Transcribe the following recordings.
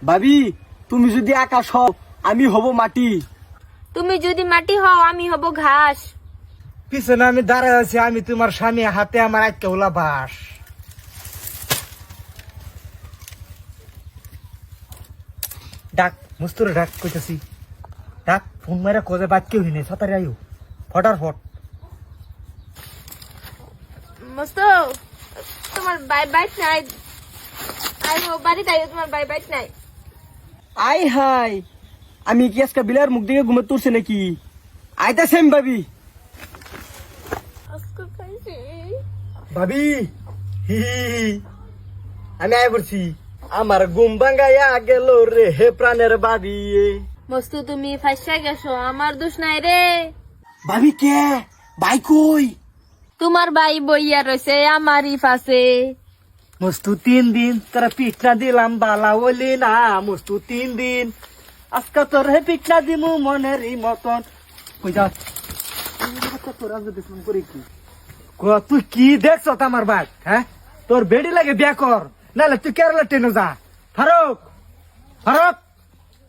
ভাবি তুমি যদি আকাশ হও আমি হব মাটি। তুমি যদি মাটি হও আমি হব ঘাস। পিছনে আমি দাঁড়ায় আছি, আমি তোমার স্বামী, হাতে আমার আটকে ওলা বাস। ডাক মুস্তুরে ডাক কইতাছি, ডাক ফোন মারা কোজে বাদ কেউ নেই, সাতারে আয়ু ফটার ফট। মস্ত তোমার বাইক নাই, আইও বাড়িতে আইও, তোমার বাইক নাই। আই হাই আমি কি আজকে বিলার মুখ দিকে ঘুমে তুলছে নাকি? আইতা সেম ভাবি। আজকে খাইছি। ভাবি হি হি হি। আমি আয় করছি, আমার ঘুম ভাঙ্গাইয়া গেল রে হে প্রাণের বাড়ি। মস্তু তুমি ফাইসা গেছো, আমার দোষ নাই রে। ভাবি কে ভাই কই? তোমার ভাই বইয়া রয়েছে আমারই ফাঁসে। মস্তু 3 দিন তোরা পিঠা দিলাম বালা বলি না, মস্তু 3 দিন আজকে তোর হে পিঠা দিমু মনেরই মতন। কই যা তুই কি দেখছ আমার বাদ? হ্যাঁ তোর বেডি লাগে বিয়া কর, নাহলে তুই কেরালা ট্রেনে যা। ফারুক ফারুক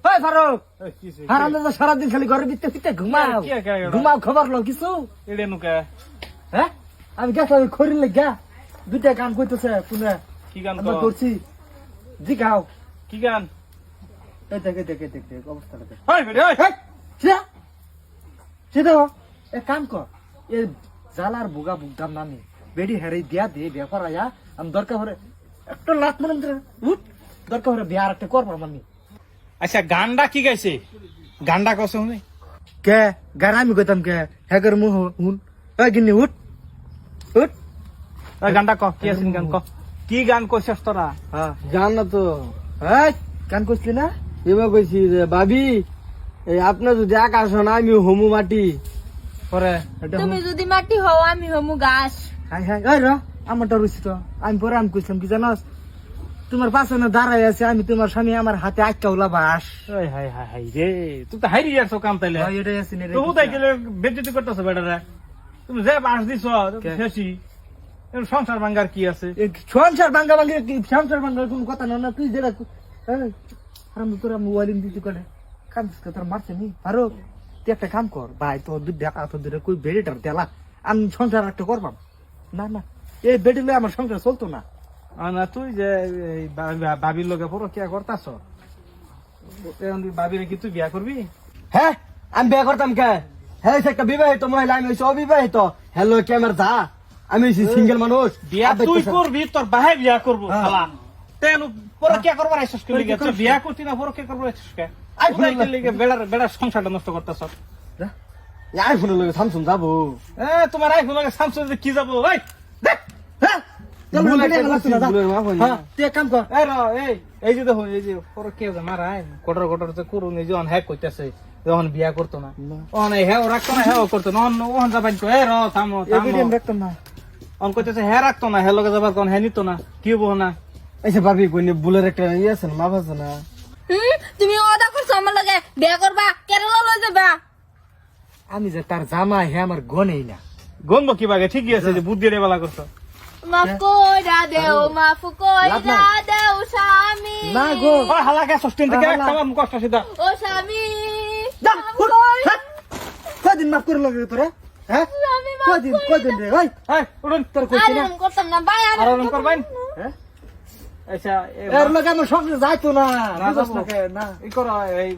ওই ফারুক, হারাম দাদা সারাদিন খালি ঘরের ভিতরে ভিতরে ঘুমাও ঘুমাও, খবর লো কিছু। হ্যাঁ আমি গেছ খরির লেগা দুইটা গান কইতেছে শুনে কি গান আমরা করছি জি গাও। কি গান? এই দেখে দেখে দেখে অবস্থাটা দেখ। হাই বেরে হাই সেটা এক কাম কর, এ জালার বুগা বুগদাম নামি বেডি হেরে দিয়া দে বিয়া করাইয়া, আমি দরকার হলে একটা লাত মনে উঠ, দরকার হলে বিয়ার একটা করবার মানি। আচ্ছা গানটা কি গাইছে? গানটা কস শুনে কে গান আমি কইতাম কে হেগর মুহ হুন ওই গিনি উঠ উঠ। ওই গানটা ক, কি আছে গান ক, কি গান কইছস তোরা? হ্যাঁ জান না তো এই গান কইছিলি না? এবার কইছি যে ভাবি এই আপনার যদি আকাশ হন আমি হমু মাটি। পরে এটা তুমি যদি মাটি হও আমি হমু ঘাস। হাই হাই ওই র আমারটা রুচি তো আমি পরে আমি কইছিলাম কি জানাস, তোমার পাশে দাঁড়াই আছে আমি, তোমার স্বামী আমার হাতে আটকা ওলা বাস। ওই হাই হাই হাই রে, তুই তো হাইরি যাচ্ছ কাম তাইলে। এটাই আছে রে। তবু তাই গেলে বেজ্জতি করতেছ বেটারা। তুমি যে বাস দিছ শেষি, সংসার ভাঙ্গার কি আছে? সংসার ভাঙ্গা ভাঙ্গি, সংসার ভাঙ্গার কোন কথা না, তুই যেটা আমি তোরা মোবাইল দিতে করে কান্দিস তোর মারছে নি। আরো তুই একটা কাম কর ভাই, তোর দুধ দেখা তোর দুধ কই বেড়িটার তেলা আমি সংসার একটা করবাম না। না এই বেড়ি লয়ে আমার সংসার চলতো না। না তুই যে ভাবির লোকে পড়ো কে করতাছ, ভাবিরে কি তুই বিয়া করবি? হ্যাঁ আমি বিয়ে করতাম কে? হ্যাঁ একটা বিবাহিত মহিলা, আমি হইছি অবিবাহিত। হ্যালো ক্যামেরা যা, আমি হইছি সিঙ্গেল মানুষ। বিয়া তুই করবি, তোর ভাই বিয়া করবো শালা। তেন পরে কে করবার আইছস কে লিগা? তুই বিয়া করতি না পরে কে করবার আইছস কে? আই ফুলাই কে লিগা বেড়ার সংসারটা নষ্ট করতাছ। আইফোন লগে স্যামসাং যাবো। তোমার আইফোন লাগে স্যামসাং কি যাবো? ভাই দেখ তুই এক কাম কর, এই যে দেখো, এই যে পরে কে মারাই কটর কটর করুন, এই যে হ্যাক করতেছে, যখন বিয়া করতো না হ্যাঁ রাখতো না, হ্যাঁ করতো না, ওহন যাবাই থামো থামো দেখতাম না অন করতেছে, হ্যাঁ রাখতো না, হ্যাঁ লগে যাবার কোন হ্যাঁ নিত না, কি হবো না? আচ্ছা ভাবি কইনি বুলের একটা ইয়ে আছে না, মাপ আছে না? তুমি ওদা করছো আমার লগে বিয়া করবা, কেরালা লই যাবা। আমি যে তার জামাই, হ্যাঁ আমার গনেই না। গনবো কি বাগে? ঠিকই আছে যে বুদ্ধি রে বেলা করছো। মাফ কইরা দেও, মাফ কইরা দেও স্বামী। না গো হালাকে সস্টেন থেকে একটা আমার কষ্ট সিধা ও স্বামী, কদিন মাফ করে লাগে তোরা? হ্যাঁ স্বামী মাফ কদিন কদিন রে ভাই উড়ুন তোর কইছি না? আরাম করতাম না ভাই, আর আরাম ওরকম করবেন। হ্যাঁ আচ্ছা এর লগে আমার সংসার যাইতো না, বুঝছ না কে? না ই করো, এই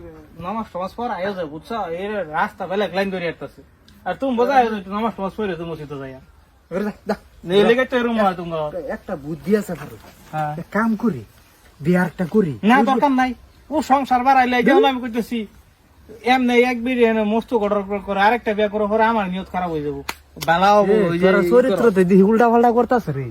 নামাজ টামাজ পড়া আয়ো যায়, বুঝছো? এর রাস্তা বেলা লাইন ধরে আসতেছে, আর তুমি বোঝাই নামাজ টামাজ পড়ে তুমি মসজিদে যাইয়া এই লেগে তো এরকম হয় তোমার। একটা বুদ্ধি আছে ফারুক, হ্যাঁ এক কাম করি বিয়ারটা করি না দরকার নাই, ও সংসার বাড়াইলে যেমন আমি করতেছি এমনি এক বিড়ি এনে মস্ত গড়র করে আরেকটা বিয়া করে পরে আমার নিয়ত খারাপ হয়ে যাবো, বেলা হবো। চরিত্র তো উল্টা পাল্টা করতেছে রে।